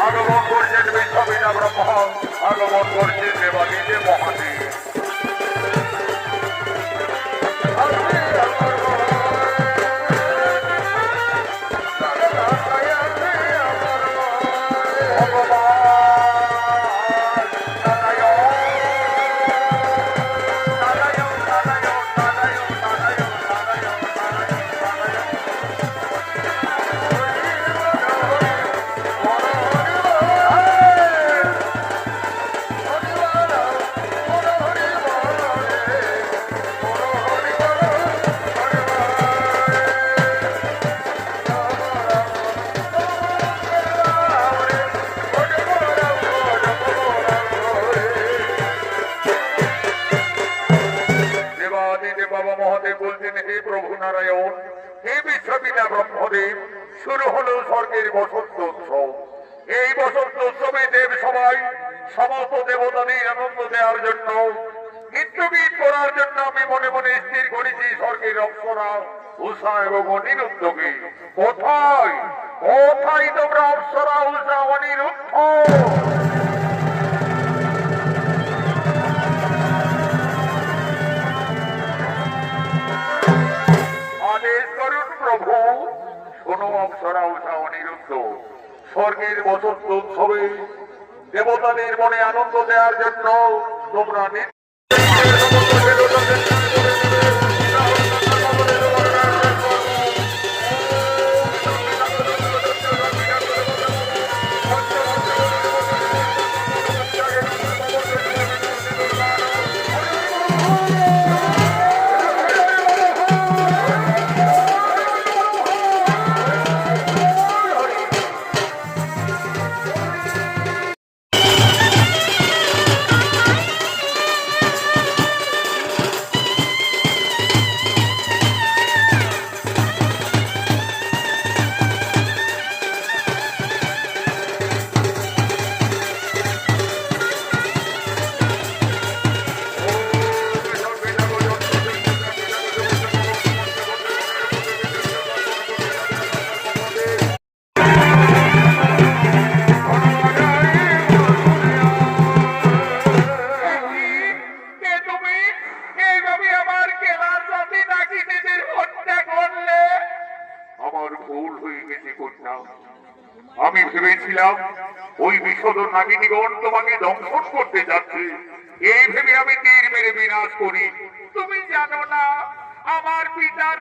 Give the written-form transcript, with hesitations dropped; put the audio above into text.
আগমন করছেন বিশ্ববিনা ব্রহ্ম, আগমন করছেন দেবাদিদেব মহাদেব। বাবা মহাদেব বলছেন, হে প্রভু নারায়ণ, হে বিশ্ববিনা ব্রহ্মদেব, শুরু হলো স্বর্গের বসন্ত উৎসব। এই বসন্ত উৎসবে দেব সবাই সমস্ত দেবতাদের আনন্দ দেওয়ার জন্য, নৃত্যগীত করার জন্য আমি মনে মনে স্থির করেছি স্বর্গের অপ্সরা উষা এবং অনিরুদ্ধকে। কোথায় কোথায় তোমরা অপ্সরা উষা অনিরুদ্ধ? প্রভু কোন অপ্সরা উষা অনিরুদ্ধ, স্বর্গের বসন্ত উৎসবে দেবতাদের মনে আনন্দ দেওয়ার জন্য তোমরা আমি ভেবেছিলাম ওই বিষধর নাগিনীগণ তোমাকে দংশন করতে যাচ্ছে, এই ভেবে আমি তীর মেরে বিনাশ করি। তুমি জানো না আমার পিতার